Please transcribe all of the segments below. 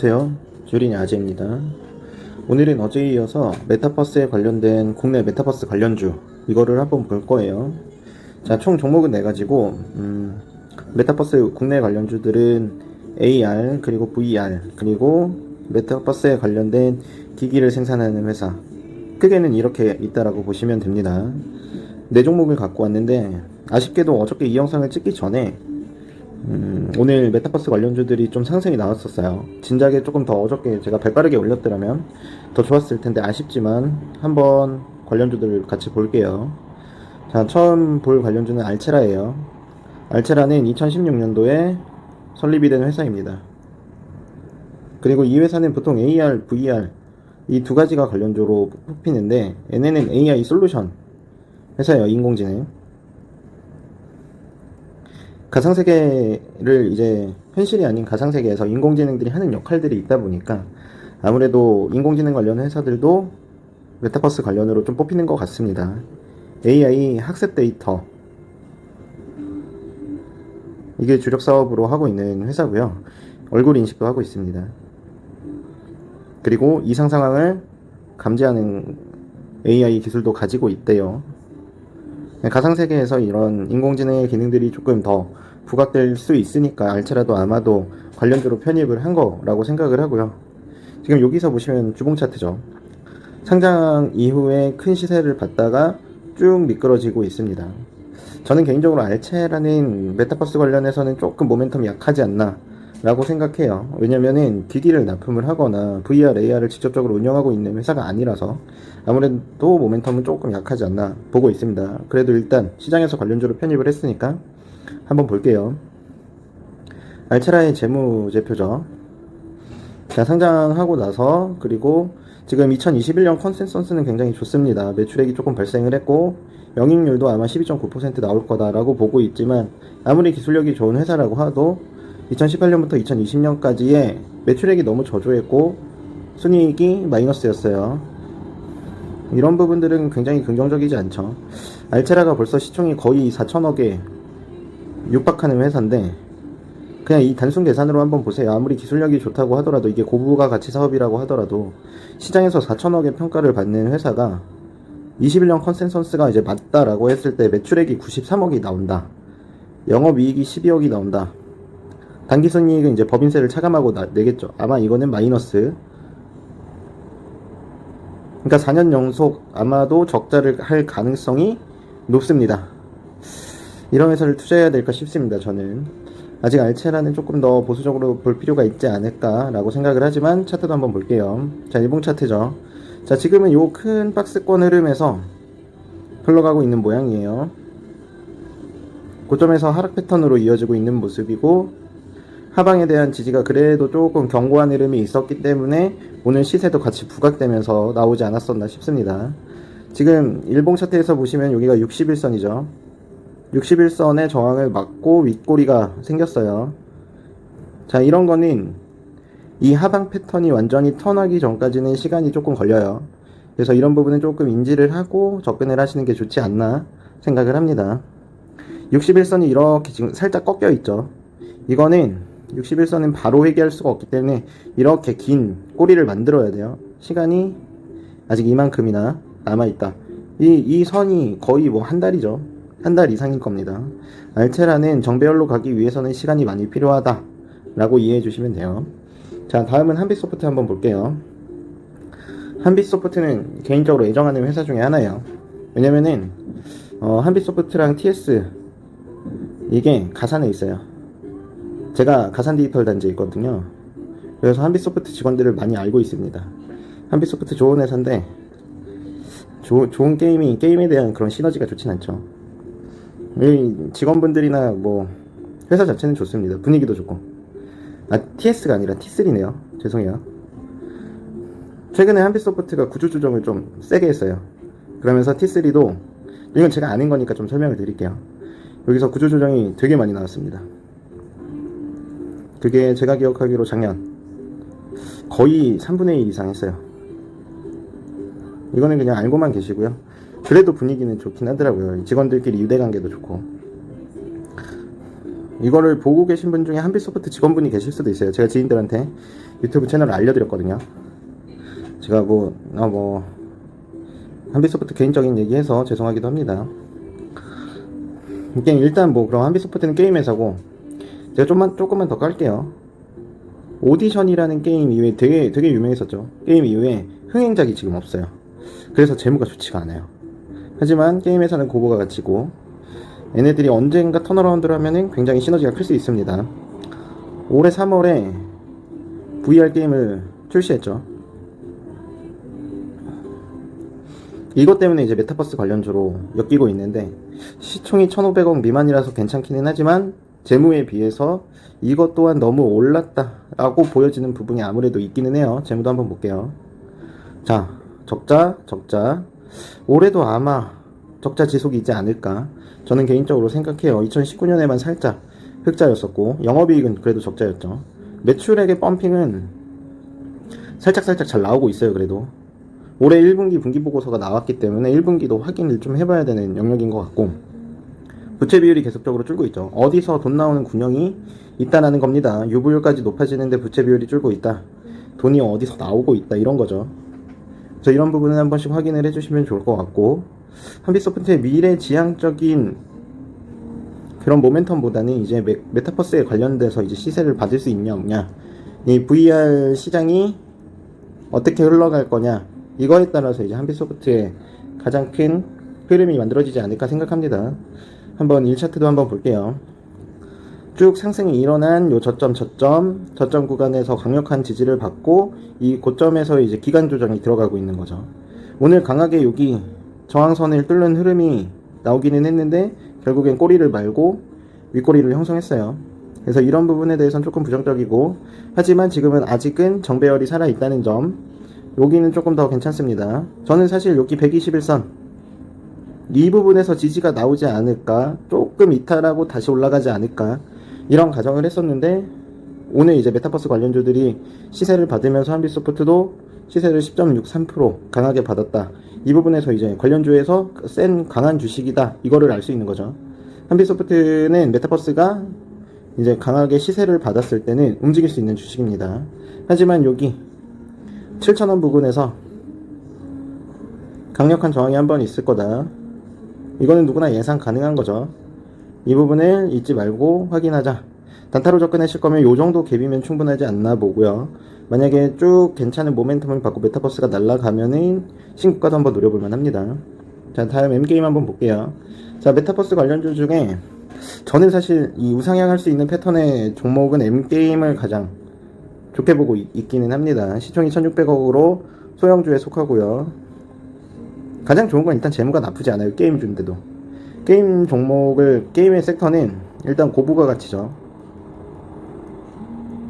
안녕하세요. 주린이 아재입니다. 오늘은 어제에 이어서 메타버스에 관련된 국내 메타버스 관련주 이거를 한번 볼 거예요. 자, 총 종목은 내가지고 메타버스 국내 관련주들은 AR 그리고 VR 그리고 메타버스에 관련된 기기를 생산하는 회사, 크게는 이렇게 있다라고 보시면 됩니다. 네 종목을 갖고 왔는데 아쉽게도 어저께 이 영상을 찍기 전에 오늘 메타버스 관련주들이 좀 상승이 나왔었어요. 진작에 조금 더 어저께 제가 발빠르게 올렸더라면 더 좋았을 텐데 아쉽지만 한번 관련주들을 같이 볼게요. 자, 처음 볼 관련주는 알체라예요. 알체라는 2016년도에 설립이 된 회사입니다. 그리고 이 회사는 보통 AR, VR 이 두 가지가 관련주로 뽑히는데 얘네는 AI 솔루션 회사예요. 인공지능. 가상세계를 이제 현실이 아닌 가상세계에서 인공지능들이 하는 역할들이 있다 보니까 아무래도 인공지능 관련 회사들도 메타버스 관련으로 좀 뽑히는 것 같습니다. AI 학습 데이터, 이게 주력 사업으로 하고 있는 회사고요. 얼굴 인식도 하고 있습니다. 그리고 이상 상황을 감지하는 AI 기술도 가지고 있대요. 가상세계에서 이런 인공지능의 기능들이 조금 더 부각될 수 있으니까 알체라도 아마도 관련주로 편입을 한 거라고 생각을 하고요. 지금 여기서 보시면 주봉 차트죠. 상장 이후에 큰 시세를 받다가 쭉 미끄러지고 있습니다. 저는 개인적으로 알체라는 메타버스 관련해서는 조금 모멘텀이 약하지 않나 라고 생각해요. 왜냐면은 기기를 납품을 하거나 VR, AR을 직접적으로 운영하고 있는 회사가 아니라서 아무래도 모멘텀은 조금 약하지 않나 보고 있습니다. 그래도 일단 시장에서 관련주로 편입을 했으니까 한번 볼게요. 알체라의 재무제표죠. 자, 상장하고 나서 그리고 지금 2021년 컨센서스는 굉장히 좋습니다. 매출액이 조금 발생을 했고 영익률도 아마 12.9% 나올 거다라고 보고 있지만 아무리 기술력이 좋은 회사라고 하도 2018년부터 2020년까지의 매출액이 너무 저조했고 순이익이 마이너스였어요. 이런 부분들은 굉장히 긍정적이지 않죠. 알체라가 벌써 시총이 거의 4천억에 육박하는 회사인데 그냥 이 단순 계산으로 한번 보세요. 아무리 기술력이 좋다고 하더라도 이게 고부가 가치 사업이라고 하더라도 시장에서 4천억의 평가를 받는 회사가 21년 컨센서스가 이제 맞다라고 했을 때 매출액이 93억이 나온다. 영업이익이 12억이 나온다. 당기순이익은 이제 법인세를 차감하고 내겠죠. 아마 이거는 마이너스. 그러니까 4년 연속 아마도 적자를 할 가능성이 높습니다. 이런 회사를 투자해야 될까 싶습니다. 저는 아직 알체라는 조금 더 보수적으로 볼 필요가 있지 않을까 라고 생각을 하지만 차트도 한번 볼게요. 자, 일봉 차트죠. 자, 지금은 요 큰 박스권 흐름에서 흘러가고 있는 모양이에요. 고점에서 하락 패턴으로 이어지고 있는 모습이고 하방에 대한 지지가 그래도 조금 견고한 흐름이 있었기 때문에 오늘 시세도 같이 부각되면서 나오지 않았었나 싶습니다. 지금 일봉 차트에서 보시면 여기가 61선이죠. 61선의 저항을 막고 윗꼬리가 생겼어요. 자, 이런 거는 이 하방 패턴이 완전히 턴하기 전까지는 시간이 조금 걸려요. 그래서 이런 부분은 조금 인지를 하고 접근을 하시는 게 좋지 않나 생각을 합니다. 61선이 이렇게 지금 살짝 꺾여 있죠. 이거는 61선은 바로 회귀할 수가 없기 때문에 이렇게 긴 꼬리를 만들어야 돼요. 시간이 아직 이만큼이나 남아있다. 이 선이 거의 뭐 한 달이죠. 한 달 이상일 겁니다. 알체라는 정배열로 가기 위해서는 시간이 많이 필요하다 라고 이해해 주시면 돼요. 자, 다음은 한빛소프트 한번 볼게요. 한빛소프트는 개인적으로 애정하는 회사 중에 하나예요. 왜냐면은 한빛소프트랑 TS 이게 가산에 있어요. 제가 가산 디지털 단지에 있거든요. 그래서 한빛소프트 직원들을 많이 알고 있습니다. 한빛소프트 좋은 회사인데 좋은 게임에 대한 그런 시너지가 좋진 않죠. 직원분들이나 뭐 회사 자체는 좋습니다. 분위기도 좋고. TS가 아니라 T3네요. 죄송해요. 최근에 한빛소프트가 구조 조정을 좀 세게 했어요. 그러면서 T3도 이건 제가 아는 거니까 좀 설명을 드릴게요. 여기서 구조 조정이 되게 많이 나왔습니다. 그게 제가 기억하기로 작년 거의 3분의 1 이상 했어요. 이거는 그냥 알고만 계시고요. 그래도 분위기는 좋긴 하더라고요. 직원들끼리 유대관계도 좋고. 이거를 보고 계신 분 중에 한빛소프트 직원분이 계실 수도 있어요. 제가 지인들한테 유튜브 채널을 알려드렸거든요. 제가 한빛소프트 개인적인 얘기해서 죄송하기도 합니다. 이게 일단 그럼 한빛소프트는 게임 회사고, 제가 조금만 더 깔게요. 오디션이라는 게임 이후에 되게 유명했었죠. 게임 이후에 흥행작이 지금 없어요. 그래서 재무가 좋지가 않아요. 하지만 게임 회사는 고부가 가치고, 얘네들이 언젠가 턴어라운드를 하면은 굉장히 시너지가 클 수 있습니다. 올해 3월에 VR 게임을 출시했죠. 이것 때문에 이제 메타버스 관련주로 엮이고 있는데, 시총이 1,500억 미만이라서 괜찮기는 하지만 재무에 비해서 이것 또한 너무 올랐다라고 보여지는 부분이 아무래도 있기는 해요. 재무도 한번 볼게요. 자, 적자. 올해도 아마 적자 지속이지 않을까 저는 개인적으로 생각해요. 2019년에만 살짝 흑자였었고, 영업이익은 그래도 적자였죠. 매출액의 펌핑은 살짝 잘 나오고 있어요. 그래도 올해 1분기 분기보고서가 나왔기 때문에 1분기도 확인을 좀 해봐야 되는 영역인 것 같고, 부채 비율이 계속적으로 줄고 있죠. 어디서 돈 나오는 군형이 있다라는 겁니다. 유보율까지 높아지는데 부채 비율이 줄고 있다, 돈이 어디서 나오고 있다, 이런 거죠. 그래서 이런 부분은 한 번씩 확인을 해주시면 좋을 것 같고, 한빛소프트의 미래지향적인 그런 모멘텀보다는 이제 메타버스에 관련돼서 이제 시세를 받을 수 있냐 없냐, 이 VR 시장이 어떻게 흘러갈 거냐, 이거에 따라서 이제 한빛소프트의 가장 큰 흐름이 만들어지지 않을까 생각합니다. 한번 1차트도 한번 볼게요. 쭉 상승이 일어난 요 저점 구간에서 강력한 지지를 받고, 이 고점에서 이제 기간 조정이 들어가고 있는 거죠. 오늘 강하게 여기 저항선을 뚫는 흐름이 나오기는 했는데 결국엔 꼬리를 말고 윗꼬리를 형성했어요. 그래서 이런 부분에 대해서는 조금 부정적이고, 하지만 지금은 아직은 정배열이 살아있다는 점, 여기는 조금 더 괜찮습니다. 저는 사실 여기 121선 이 부분에서 지지가 나오지 않을까, 조금 이탈하고 다시 올라가지 않을까, 이런 가정을 했었는데, 오늘 이제 메타버스 관련주들이 시세를 받으면서 한빛소프트도 시세를 10.63% 강하게 받았다. 이 부분에서 이제 관련주에서 센 강한 주식이다, 이거를 알 수 있는 거죠. 한빛소프트는 메타버스가 이제 강하게 시세를 받았을 때는 움직일 수 있는 주식입니다. 하지만 여기 7,000원 부근에서 강력한 저항이 한번 있을 거다, 이거는 누구나 예상 가능한 거죠. 이 부분을 잊지 말고 확인하자. 단타로 접근하실 거면 요 정도 갭이면 충분하지 않나 보고요. 만약에 쭉 괜찮은 모멘텀을 받고 메타버스가 날아가면은 신고가도 한번 노려볼만 합니다. 자, 다음 M게임 한번 볼게요. 자, 메타버스 관련주 중에 저는 사실 이 우상향할 수 있는 패턴의 종목은 M게임을 가장 좋게 보고 있기는 합니다. 시총이 1,600억으로 소형주에 속하고요. 가장 좋은 건 일단 재무가 나쁘지 않아요. 게임주인데도. 게임 종목을, 게임의 섹터는 일단 고부가 가치죠.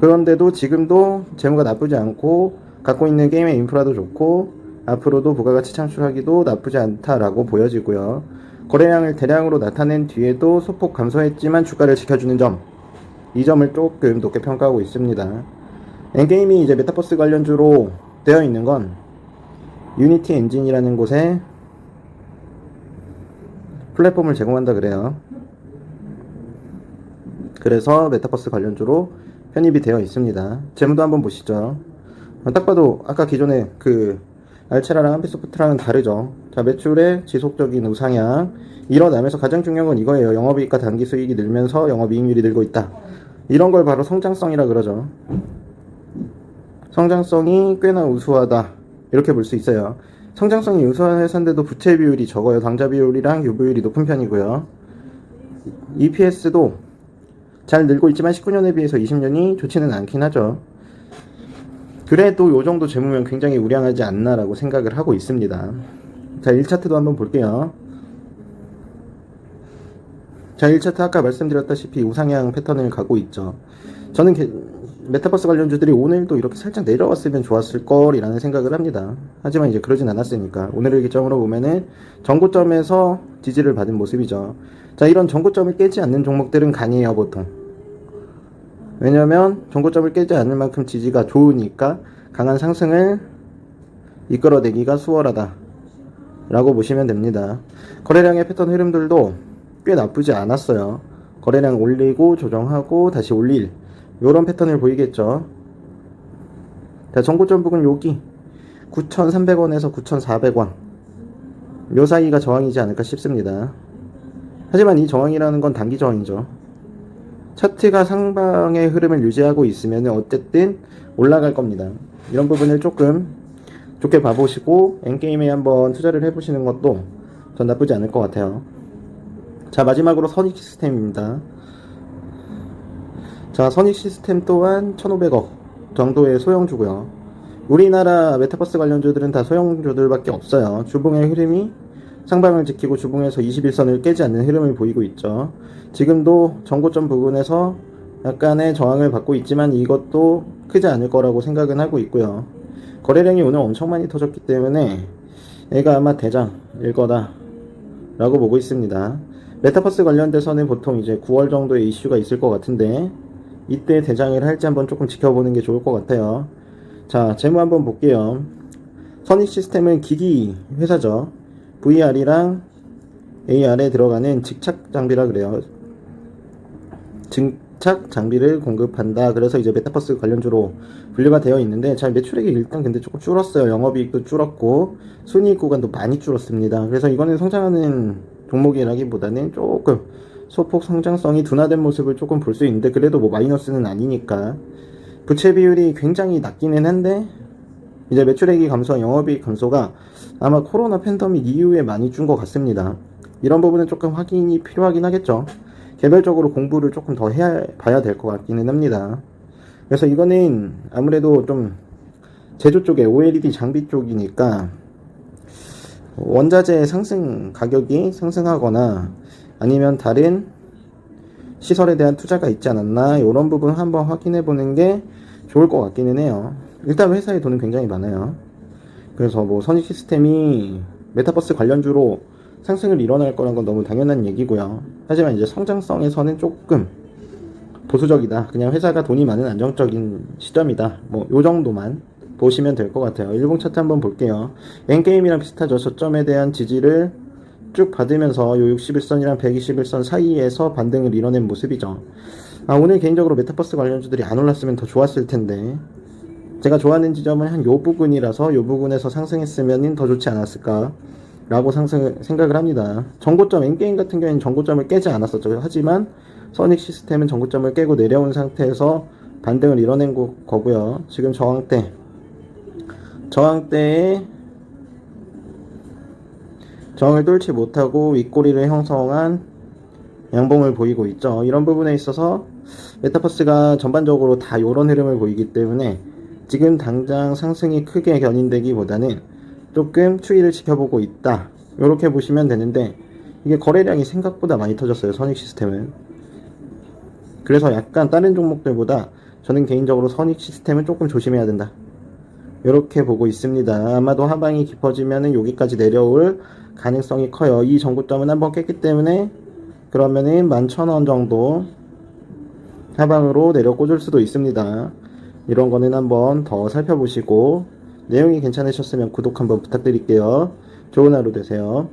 그런데도 지금도 재무가 나쁘지 않고, 갖고 있는 게임의 인프라도 좋고, 앞으로도 부가가치 창출하기도 나쁘지 않다라고 보여지고요. 거래량을 대량으로 나타낸 뒤에도 소폭 감소했지만 주가를 지켜주는 점, 이 점을 조금 높게 평가하고 있습니다. 엔게임이 이제 메타버스 관련주로 되어 있는 건 유니티 엔진이라는 곳에 플랫폼을 제공한다 그래요. 그래서 메타버스 관련주로 편입이 되어 있습니다. 재무도 한번 보시죠. 딱 봐도 아까 기존에 그 알체라랑 한빛소프트랑은 다르죠. 자, 매출의 지속적인 우상향 일어나면서 가장 중요한 건 이거예요. 영업이익과 단기수익이 늘면서 영업이익률이 늘고 있다. 이런 걸 바로 성장성이라 그러죠. 성장성이 꽤나 우수하다, 이렇게 볼 수 있어요. 성장성이 우수한 회사인데도 부채 비율이 적어요. 당좌 비율이랑 유보율이 높은 편이고요. EPS도 잘 늘고 있지만 19년에 비해서 20년이 좋지는 않긴 하죠. 그래도 요 정도 재무면 굉장히 우량하지 않나라고 생각을 하고 있습니다. 자, 1차트도 한번 볼게요. 자, 1차트 아까 말씀드렸다시피 우상향 패턴을 가고 있죠. 저는 메타버스 관련주들이 오늘도 이렇게 살짝 내려왔으면 좋았을 걸이라는 생각을 합니다. 하지만 이제 그러진 않았으니까 오늘을 기점으로 보면은 전고점에서 지지를 받은 모습이죠. 자, 이런 전고점을 깨지 않는 종목들은 강해요, 보통. 왜냐면 전고점을 깨지 않을 만큼 지지가 좋으니까 강한 상승을 이끌어내기가 수월하다 라고 보시면 됩니다. 거래량의 패턴 흐름들도 꽤 나쁘지 않았어요. 거래량 올리고 조정하고 다시 올릴 요런 패턴을 보이겠죠. 자, 전고점 부근 여기 9,300원에서 9,400원 요 사이가 저항이지 않을까 싶습니다. 하지만 이 저항이라는 건 단기 저항이죠. 차트가 상방의 흐름을 유지하고 있으면 어쨌든 올라갈 겁니다. 이런 부분을 조금 좋게 봐보시고 엔게임에 한번 투자를 해보시는 것도 전 나쁘지 않을 것 같아요. 자, 마지막으로 선익 시스템입니다. 자, 선익 시스템 또한 1,500억 정도의 소형주고요. 우리나라 메타버스 관련주들은 다 소형주들밖에 없어요. 주봉의 흐름이 상방을 지키고 주봉에서 21선을 깨지 않는 흐름을 보이고 있죠. 지금도 전고점 부근에서 약간의 저항을 받고 있지만 이것도 크지 않을 거라고 생각은 하고 있고요. 거래량이 오늘 엄청 많이 터졌기 때문에 얘가 아마 대장일 거다 라고 보고 있습니다. 메타버스 관련돼서는 보통 이제 9월 정도의 이슈가 있을 것 같은데 이때 대장을 할지 한번 조금 지켜보는 게 좋을 것 같아요. 자, 재무 한번 볼게요. 선익 시스템은 기기 회사죠. VR이랑 AR에 들어가는 직착 장비라 그래요. 증착 장비를 공급한다. 그래서 이제 메타버스 관련주로 분류가 되어 있는데, 자, 매출액이 일단 근데 조금 줄었어요. 영업이익도 줄었고 순이익 구간도 많이 줄었습니다. 그래서 이거는 성장하는 종목이라기보다는 조금 소폭 성장성이 둔화된 모습을 조금 볼 수 있는데, 그래도 뭐 마이너스는 아니니까. 부채 비율이 굉장히 낮기는 한데 이제 매출액이 감소와 영업이익 감소가 아마 코로나 팬데믹 이후에 많이 준 것 같습니다. 이런 부분은 조금 확인이 필요하긴 하겠죠. 개별적으로 공부를 조금 더 봐야 될 것 같기는 합니다. 그래서 이거는 아무래도 좀 제조 쪽에 OLED 장비 쪽이니까 원자재 상승 가격이 상승하거나 아니면 다른 시설에 대한 투자가 있지 않았나 이런 부분 한번 확인해 보는 게 좋을 것 같기는 해요. 일단 회사에 돈은 굉장히 많아요. 그래서 뭐 선익 시스템이 메타버스 관련주로 상승을 일어날 거란 건 너무 당연한 얘기고요. 하지만 이제 성장성에서는 조금 보수적이다. 그냥 회사가 돈이 많은 안정적인 시점이다. 뭐 요 정도만 보시면 될 것 같아요. 일봉 차트 한번 볼게요. 엔게임이랑 비슷하죠. 저점에 대한 지지를 쭉 받으면서 요 61선이랑 121선 사이에서 반등을 이뤄낸 모습이죠. 오늘 개인적으로 메타버스 관련주들이 안 올랐으면 더 좋았을 텐데 제가 좋아하는 지점은 한 요 부분이라서 요 부분에서 상승했으면 더 좋지 않았을까 라고 생각을 합니다. 전고점 엔게임 같은 경우에는 전고점을 깨지 않았었죠. 하지만 선익 시스템은 전고점을 깨고 내려온 상태에서 반등을 이뤄낸 거고요. 지금 저항대에 저항을 뚫지 못하고 윗꼬리를 형성한 양봉을 보이고 있죠. 이런 부분에 있어서 메타버스가 전반적으로 다 요런 흐름을 보이기 때문에 지금 당장 상승이 크게 견인되기보다는 조금 추이를 지켜보고 있다. 이렇게 보시면 되는데 이게 거래량이 생각보다 많이 터졌어요. 선익 시스템은. 그래서 약간 다른 종목들보다 저는 개인적으로 선익 시스템은 조금 조심해야 된다. 이렇게 보고 있습니다. 아마도 하방이 깊어지면은 여기까지 내려올 가능성이 커요. 이 전고점은 한번 깼기 때문에 그러면은 11,000원 정도 하방으로 내려 꽂을 수도 있습니다. 이런 거는 한번 더 살펴보시고 내용이 괜찮으셨으면 구독 한번 부탁드릴게요. 좋은 하루 되세요.